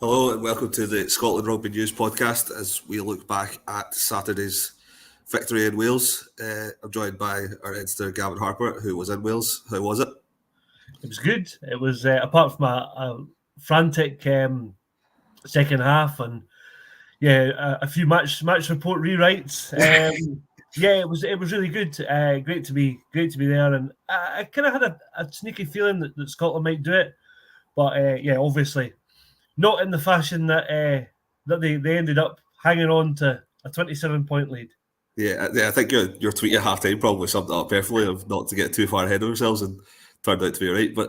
Hello and welcome to the Scotland Rugby News podcast as we look back at Saturday's victory in Wales. I'm joined by our editor Gavin Harper, who was in Wales. How was it? It was good. It was apart from a frantic second half and a few match report rewrites. It was really good. Great to be there, and I kind of had a sneaky feeling that Scotland might do it, but obviously not in the fashion that they ended up hanging on to a 27-point lead. Yeah, I think your tweet at halftime probably summed it up perfectly of not to get too far ahead of ourselves, and turned out to be right. But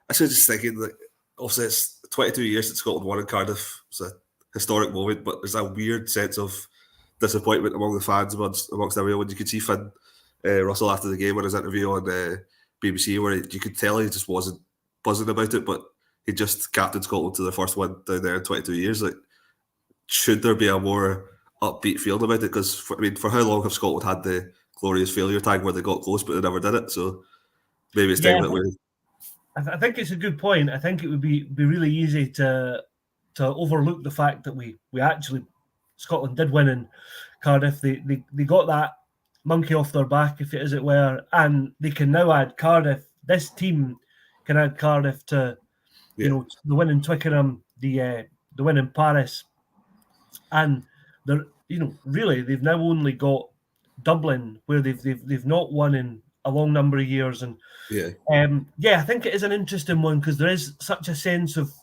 I was just thinking that obviously it's 22 years since Scotland won in Cardiff. It's a historic moment, but there's a weird sense of disappointment among the fans amongst everyone. You could see Finn Russell after the game in his interview on BBC, where you could tell he just wasn't buzzing about it, but he just captained Scotland to the first one down there in 22 years. Like, should there be a more upbeat feeling about it? Because for how long have Scotland had the glorious failure tag where they got close but they never did it? So maybe it's time that we. I think it's a good point. I think it would be really easy to overlook the fact that we actually Scotland did win in Cardiff. They got that monkey off their back, if it as it were, and they can now add Cardiff. This team can add Cardiff to the win in Twickenham, the win in Paris, and they're really they've now only got Dublin, where they've not won in a long number of years. And I think it is an interesting one because there is such a sense of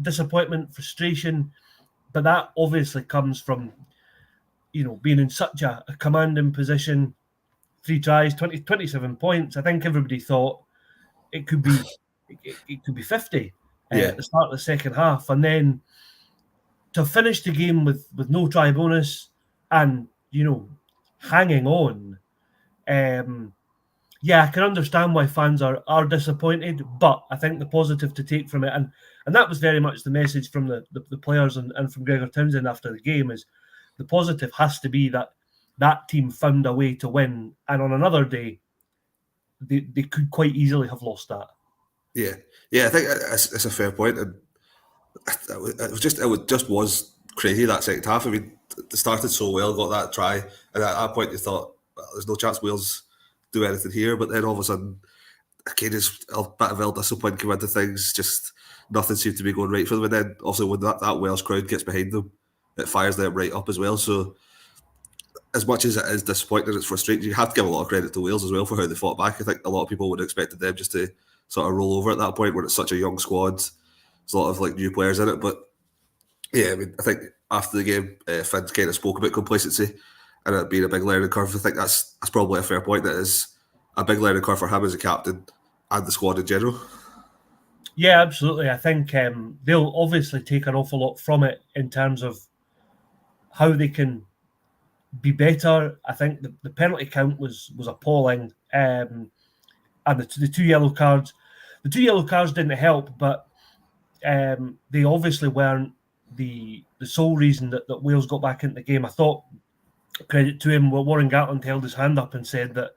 disappointment, frustration, but that obviously comes from being in such a commanding position. 3 tries, 27 points. I think everybody thought it could be 50 at the start of the second half, and then to finish the game with no try bonus and hanging on. I can understand why fans are disappointed, but I think the positive to take from it, and that was very much the message from the players and from Gregor Townsend after the game, is the positive has to be that team found a way to win, and on another day, they could quite easily have lost that. I think it's a fair point, and it just was crazy that second half. I mean, they started so well, got that try, and at that point you thought, well, there's no chance Wales do anything here. But then all of a sudden, again, a bit of ill discipline came into things. Just nothing seemed to be going right for them. And then also when that Welsh crowd gets behind them, it fires them right up as well. So as much as it is disappointing, it's frustrating. You have to give a lot of credit to Wales as well for how they fought back. I think a lot of people would have expected them just to sort of roll over at that point when it's such a young squad. There's a lot of new players in it, but I think after the game, Finn kind of spoke about complacency and it being a big learning curve. I think that's probably a fair point. That is a big learning curve for him as a captain and the squad in general. Yeah, absolutely. I think they'll obviously take an awful lot from it in terms of how they can be better. I think the penalty count was appalling, and the two yellow cards. The two yellow cards didn't help, but they obviously weren't the sole reason that Wales got back into the game. I thought, credit to him, Warren Gatland held his hand up and said that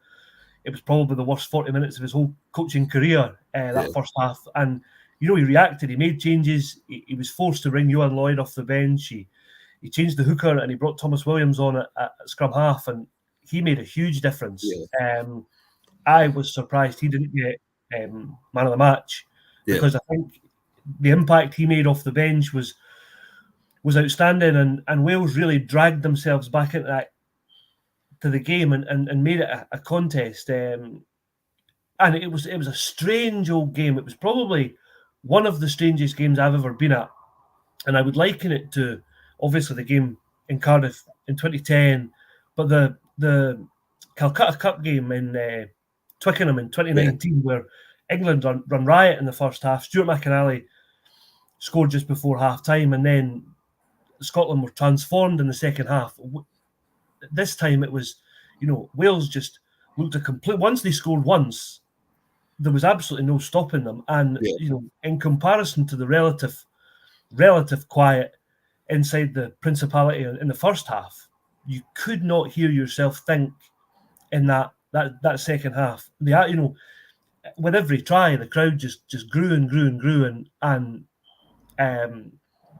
it was probably the worst 40 minutes of his whole coaching career, that first half. And, he reacted. He made changes. He was forced to bring Johan Lloyd off the bench. He changed the hooker and he brought Thomas Williams on at scrum half, and he made a huge difference. I was surprised he didn't get man of the match because I think the impact he made off the bench was outstanding, and Wales really dragged themselves back into the game and made it a contest. And it was a strange old game. It was probably one of the strangest games I've ever been at, and I would liken it to obviously the game in Cardiff in 2010, but the Calcutta Cup game in Twickenham in 2019, where England run riot in the first half. Stuart McInally scored just before half time, and then Scotland were transformed in the second half. This time it was, Wales just looked a complete. Once they scored once, there was absolutely no stopping them. And in comparison to the relative quiet inside the Principality in the first half, you could not hear yourself think in that second half. With every try, the crowd just grew and grew and grew, and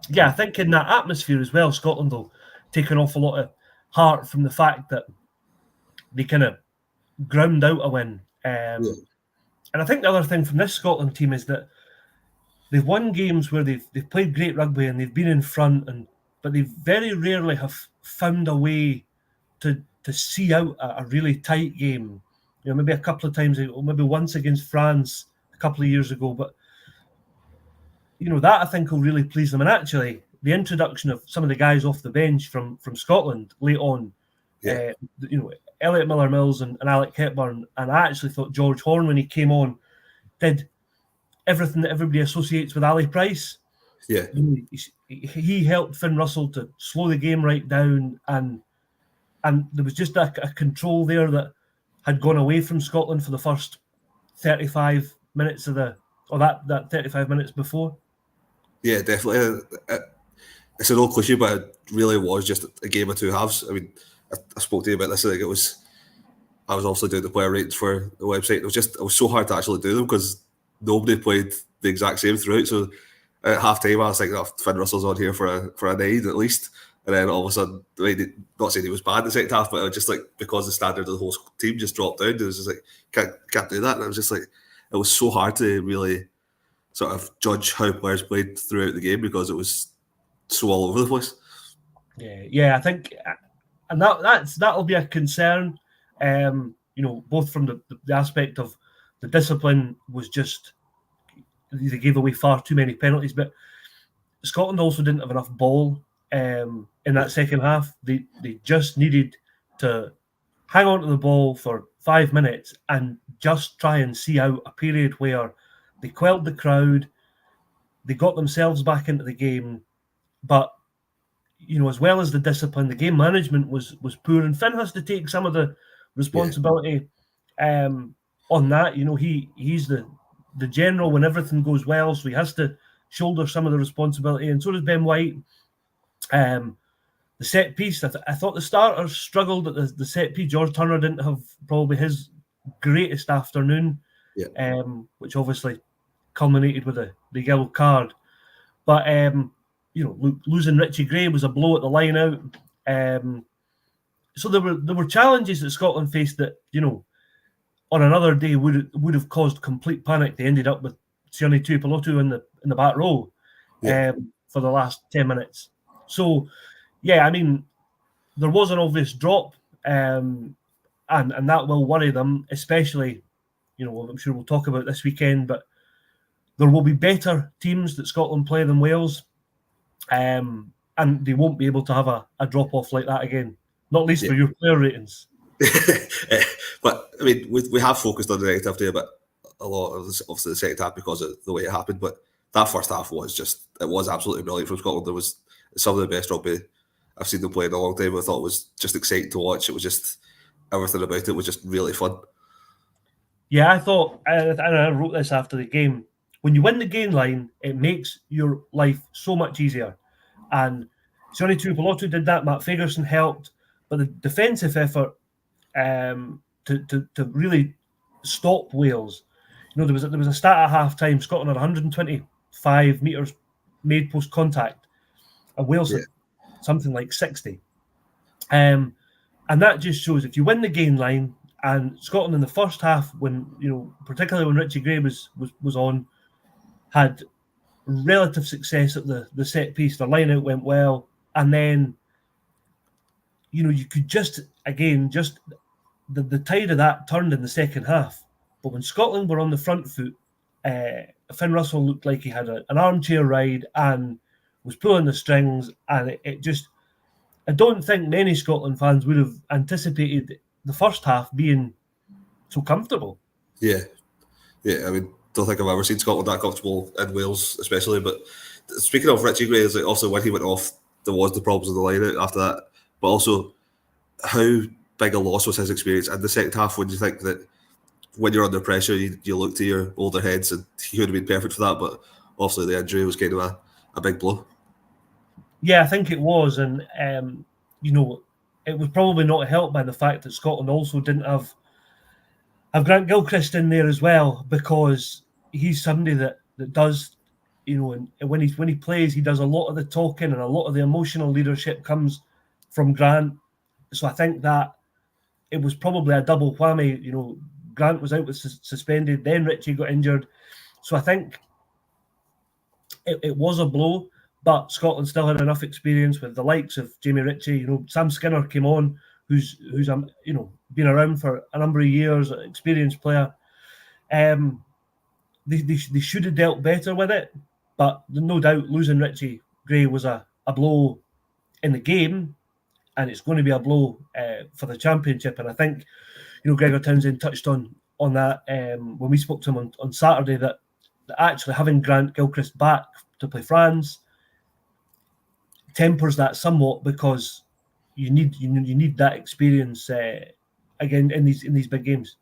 yeah, I think in that atmosphere as well, Scotland will take an awful lot of heart from the fact that they kind of ground out a win. And I think the other thing from this Scotland team is that they've won games where they've played great rugby and they've been in front, but they very rarely have found a way to see out a really tight game. You know, maybe a couple of times, maybe once against France a couple of years ago, but you know that I think will really please them. And actually, the introduction of some of the guys off the bench from Scotland late on, you know, Elliot Miller-Mills and Alec Hepburn, and I actually thought George Horne when he came on did everything that everybody associates with Ali Price. Yeah. He helped Finn Russell to slow the game right down, and there was just a control there that had gone away from Scotland for the first 35 minutes of that 35 minutes before. Yeah, definitely. It's an old cliche, but it really was just a game of two halves. I mean, I spoke to you about this. I think I was obviously doing the player ratings for the website. It was so hard to actually do them because nobody played the exact same throughout. So at half time, I was thinking, Finn Russell's on here for a 9 at least. And then all of a sudden, not saying he was bad in the second half, but it was just like because the standard of the whole team just dropped down. It was just like, can't do that. And it was just like, it was so hard to really sort of judge how players played throughout the game because it was so all over the place. Yeah, I think, and that'll be a concern. You know, both from the aspect of the discipline was just they gave away far too many penalties, but Scotland also didn't have enough ball in that second half. They just needed to hang on to the ball for 5 minutes and just try and see out a period where they quelled the crowd, they got themselves back into the game, but you know, as well as the discipline, the game management was poor, and Finn has to take some of the responsibility on that. You know, he's the general when everything goes well, so he has to shoulder some of the responsibility, and so does Ben White. The set piece, I thought the starters struggled at the set piece. George Turner didn't have probably his greatest afternoon, which obviously culminated with the yellow card. But you know, losing Richie Gray was a blow at the line out. So there were challenges that Scotland faced that, you know, on another day would have caused complete panic. They ended up with Sione Tuipulotu in the back row for the last 10 minutes. So, yeah, I mean, there was an obvious drop, and that will worry them, especially, you know, I'm sure we'll talk about this weekend, but there will be better teams that Scotland play than Wales, and they won't be able to have a drop-off like that again, not least for your player ratings. But, I mean, we have focused on the negative there, but a lot of obviously the second half because of the way it happened, but that first half was absolutely brilliant from Scotland. There was some of the best rugby I've seen them play in a long time. I thought it was just exciting to watch. It was just, everything about it was just really fun. Yeah, I thought, and I wrote this after the game, when you win the gain line, it makes your life so much easier. And Sione Tuipulotu did that, Matt Fagerson helped, but the defensive effort to really stop Wales. You know, there was a stat at half time, Scotland had 125 metres made post contact, and Wales had something like 60. And that just shows if you win the gain line, and Scotland in the first half, when, you know, particularly when Richie Gray was on, had relative success at the set piece, the line out went well, and then, you know, you could just the tide of that turned in the second half. But when Scotland were on the front foot, Finn Russell looked like he had an armchair ride and was pulling the strings, and it just, I don't think many Scotland fans would have anticipated the first half being so comfortable. Yeah. I mean, don't think I've ever seen Scotland that comfortable in Wales, especially. But speaking of Richie Gray, like also when he went off, there was the problems in the line out after that. But also, how big a loss was his experience in the second half? When you think that when you're under pressure, you look to your older heads, and he would have been perfect for that. But obviously, the injury was kind of a big blow. Yeah, I think it was, and you know, it was probably not helped by the fact that Scotland also didn't have Grant Gilchrist in there as well, because he's somebody that does and when he plays, he does a lot of the talking, and a lot of the emotional leadership comes from Grant. So I think that it was probably a double whammy. Grant was out with suspended, then Richie got injured. So I think it was a blow, but Scotland still had enough experience with the likes of Jamie Ritchie. Sam Skinner came on, who's been around for a number of years, an experienced player. They should have dealt better with it, but no doubt losing Richie Gray was a blow in the game, and it's going to be a blow for the championship. And I think Gregor Townsend touched on that when we spoke to him on Saturday, that actually having Grant Gilchrist back to play France tempers that somewhat, because you need that experience again in these big games.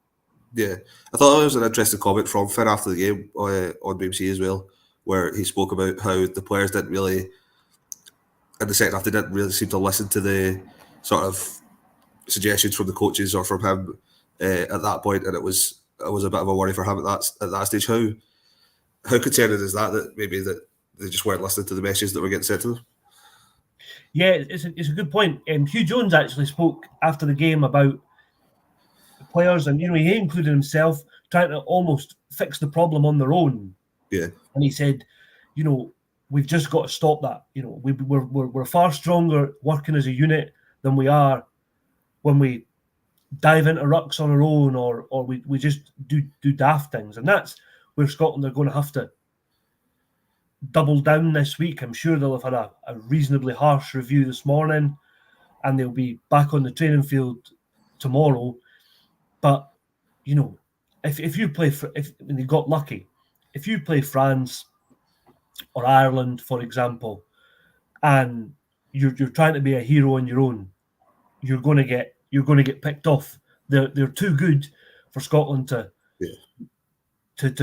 Yeah, I thought it was an interesting comment from Finn after the game on BBC as well, where he spoke about how the players didn't really, in the second half, they didn't really seem to listen to the sort of suggestions from the coaches or from him at that point, and it was a bit of a worry for him at that stage. How concerning is that maybe that they just weren't listening to the messages that were getting sent to them? Yeah, it's a good point. Hugh Jones actually spoke after the game about the players, and he included himself, trying to almost fix the problem on their own. Yeah, and he said, we've just got to stop that. We're far stronger working as a unit than we are when we dive into rucks on our own, or we just do daft things. And that's where Scotland are going to have to double down this week. I'm sure they'll have had a reasonably harsh review this morning, and they'll be back on the training field tomorrow. But if you play if they got lucky, if you play France or Ireland, for example, and you're trying to be a hero on your own, you're going to get picked off. They're too good for Scotland to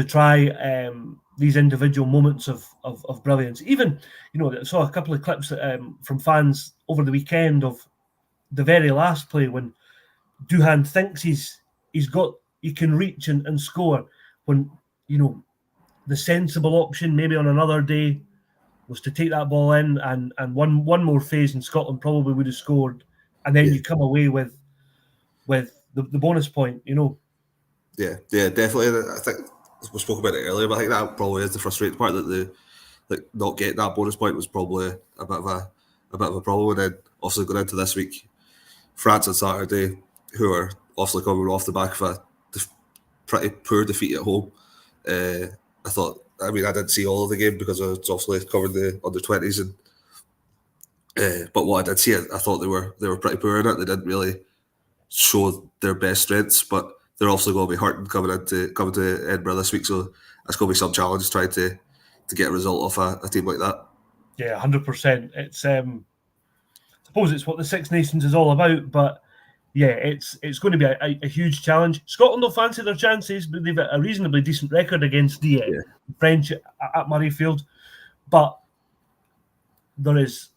try these individual moments of brilliance. Even I saw a couple of clips from fans over the weekend of the very last play when Duhan thinks he can reach and score, when the sensible option maybe on another day was to take that ball in, and one more phase and Scotland probably would have scored, and then you come away with the bonus point. Yeah, definitely. I think we spoke about it earlier, but I think that probably is the frustrating part, that not getting that bonus point was probably a bit of a problem. And then obviously going into this week, France on Saturday, who are obviously coming off the back of a pretty poor defeat at home. I didn't see all of the game because I was obviously covering the under-20s, but what I did see, I thought they were pretty poor in it. They didn't really show their best strengths, but they're also going to be hurting coming to Edinburgh this week, so it's going to be some challenge trying to get a result off a team like that. Yeah, 100%. It's I suppose it's what the Six Nations is all about, but yeah, it's going to be a huge challenge. Scotland will fancy their chances, but they've got a reasonably decent record against the French at Murrayfield. But there is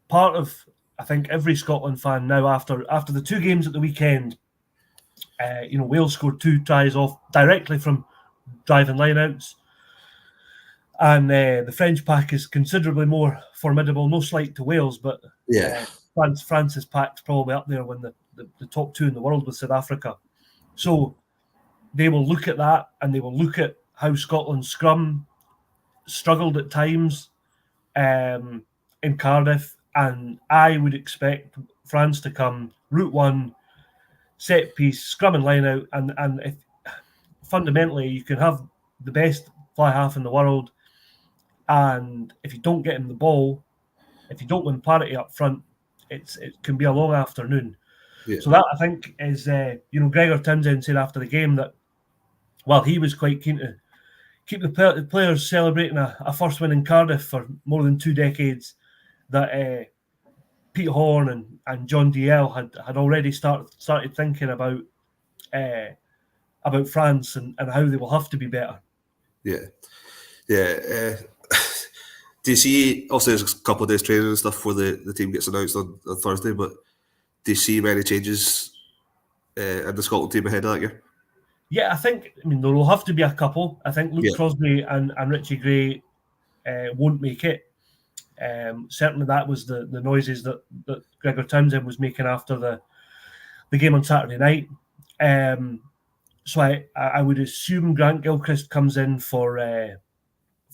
part of, I think, every Scotland fan now, after the two games at the weekend, Wales scored 2 tries off directly from driving lineouts, and the French pack is considerably more formidable. No slight to Wales, but France's pack's probably up there when the top 2 in the world with South Africa. So they will look at that, and they will look at how Scotland's scrum struggled at times in Cardiff, and I would expect France to come route one, set piece, scrum and line out, and if, fundamentally you can have the best fly half in the world, and if you don't get him the ball, if you don't win parity up front, it can be a long afternoon. Yeah. So that, I think, is Gregor Townsend said after the game that he was quite keen to keep the players celebrating a first win in Cardiff for more than 2 decades, that Pete Horne and John DL had already started thinking about France and how they will have to be better. Yeah. Do you see, obviously there's a couple of days training and stuff before the team gets announced on Thursday, but do you see many changes in the Scotland team ahead of that game? Yeah, there will have to be a couple. I think Luke Crosby and Richie Gray won't make it. Certainly that was the noises that Gregor Townsend was making after the game on Saturday night. So I would assume Grant Gilchrist comes in for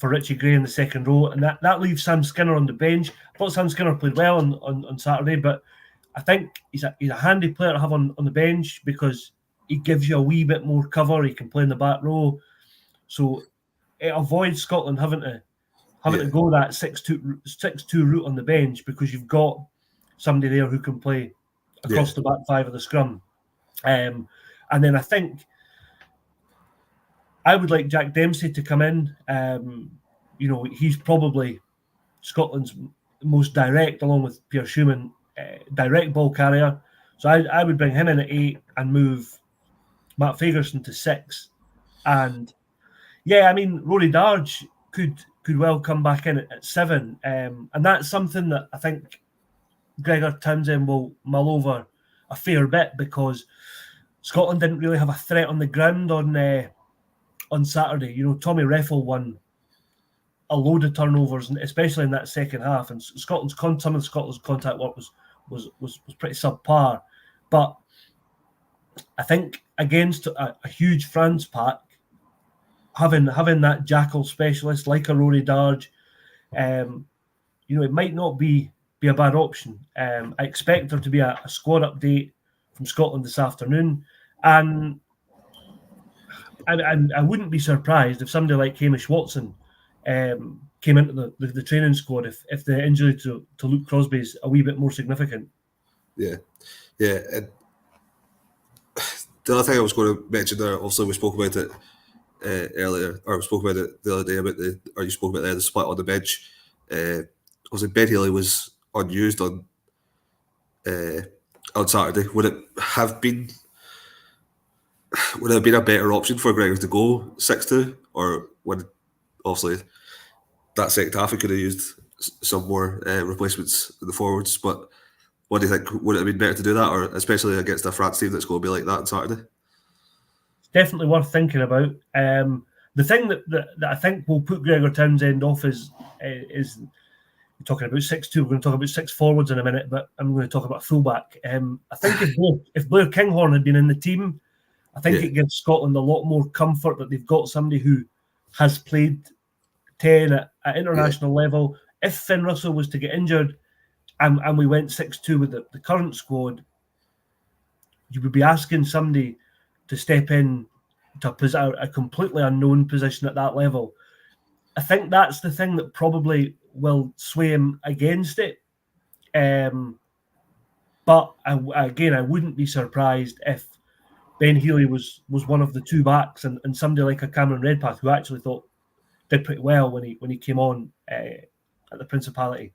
Richie Gray in the second row, and that leaves Sam Skinner on the bench. I thought Sam Skinner played well on Saturday, but I think he's a handy player to have on the bench because he gives you a wee bit more cover. He can play in the back row, so it avoids Scotland having to go that 6-2 route on the bench because you've got somebody there who can play across the back five of the scrum. And then I think I would like Jack Dempsey to come in. He's probably Scotland's most direct, along with Pierre Schumann, direct ball carrier. So I would bring him in at 8 and move Matt Fagerson to 6. And Rory Darge could well come back in at 7. And that's something that I think Gregor Townsend will mull over a fair bit because Scotland didn't really have a threat on the ground on Saturday. Tommy Reffel won a load of turnovers, especially in that second half. And some of Scotland's contact work was pretty subpar. But I think against a huge France pack, having that jackal specialist like a Rory Darge, it might not be a bad option. I expect there to be a squad update from Scotland this afternoon, and I wouldn't be surprised if somebody like Hamish Watson came into the training squad if the injury to Luke Crosby is a wee bit more significant. Yeah. And the other thing I was going to mention there, also we spoke about it earlier, or we spoke about it the other day you spoke about the split on the bench. Obviously Ben Healy was unused on Saturday. Would it have been a better option for Gregor to go 6-2, or would obviously that second half he could have used some more replacements in the forwards? But what do you think? Would it have been better to do that, or especially against a France team that's going to be like that on Saturday? It's definitely worth thinking about. The thing that I think will put Gregor Townsend off is we're talking about 6-2. We're going to talk about 6 forwards in a minute, but I'm going to talk about fullback. I think if Blair Kinghorn had been in the team, I think it gives Scotland a lot more comfort that they've got somebody who has played 10 at international level. If Finn Russell was to get injured and we went 6-2 with the current squad, you would be asking somebody to step in to a completely unknown position at that level. I think that's the thing that probably will sway him against it. But I wouldn't be surprised if Ben Healy was one of the two backs and somebody like a Cameron Redpath, who I actually thought did pretty well when he came on at the Principality,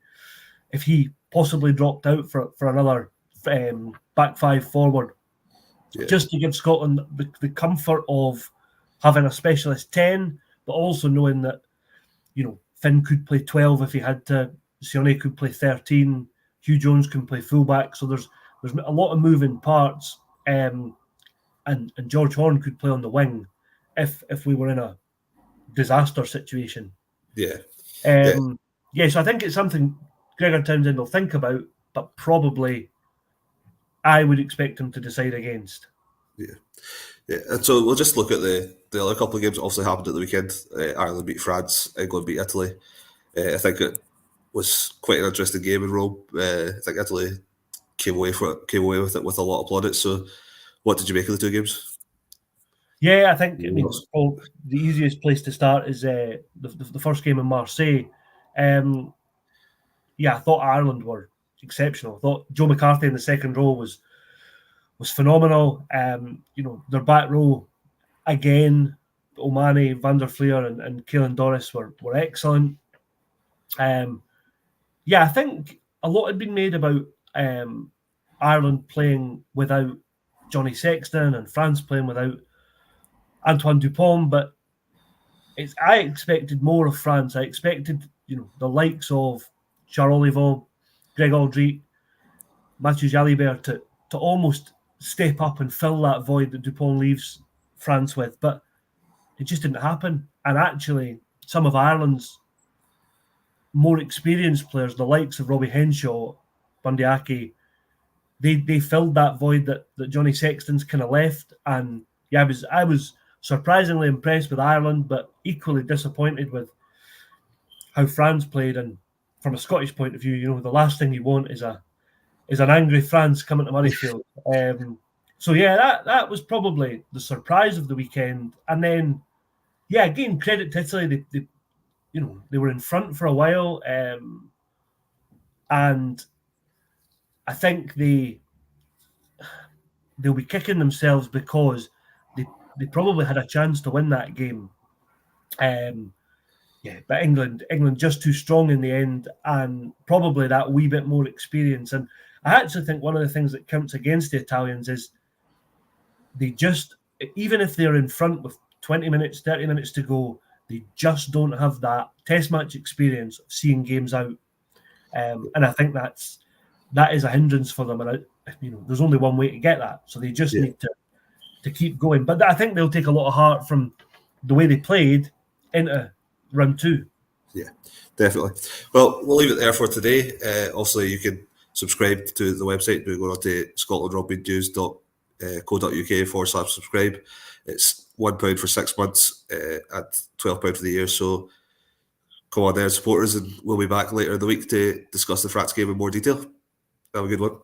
if he possibly dropped out for another back five forward, just to give Scotland the comfort of having a specialist 10, but also knowing that Finn could play 12 if he had to, Sione could play 13, Hugh Jones can play fullback. So there's a lot of moving parts, and George Horn could play on the wing if we were in a disaster situation. So I think it's something Gregor Townsend will think about, but probably I would expect him to decide against. And so we'll just look at the other couple of games that also happened at the weekend. Ireland beat France, England beat Italy. I think it was quite an interesting game in Rome. I think Italy came away with it with a lot of plaudits. So what did you make of the two games? Yeah, I think the easiest place to start is the first game in Marseille. I thought Ireland were exceptional. I thought Joe McCarthy in the second row was phenomenal. Their back row again, O'Mahony, Van der Fleer and Caelan Doris were excellent. I think a lot had been made about Ireland playing without Johnny Sexton and France playing without Antoine Dupont, but I expected more of France. I expected the likes of Charles Oliveau, Greg Aldrit, Mathieu Jalibert to almost step up and fill that void that Dupont leaves France with, but it just didn't happen. And actually, some of Ireland's more experienced players, the likes of Robbie Henshaw, Bundy Aki, they filled that void that Johnny Sexton's kind of left. And yeah, I was surprisingly impressed with Ireland, but equally disappointed with how France played. And from a Scottish point of view, you know, the last thing you want is an angry France coming to Murrayfield. So yeah, that was probably the surprise of the weekend. And then, yeah, again, credit to Italy. They were in front for a while, and I think they'll be kicking themselves because they probably had a chance to win that game. But England just too strong in the end, and probably that wee bit more experience. And I actually think one of the things that counts against the Italians is they just, even if they're in front with 20 minutes, 30 minutes to go, they just don't have that test match experience of seeing games out. And I think that is a hindrance for them. And there's only one way to get that. So they just need to keep going. But I think they'll take a lot of heart from the way they played into round 2. Yeah, definitely. Well, we'll leave it there for today. Also, you can subscribe to the website by going on to scotlandrugbynews.co.uk/subscribe. It's £1 for 6 months at £12 for the year. So come on there, support us, and we'll be back later in the week to discuss the France game in more detail. Have a good one.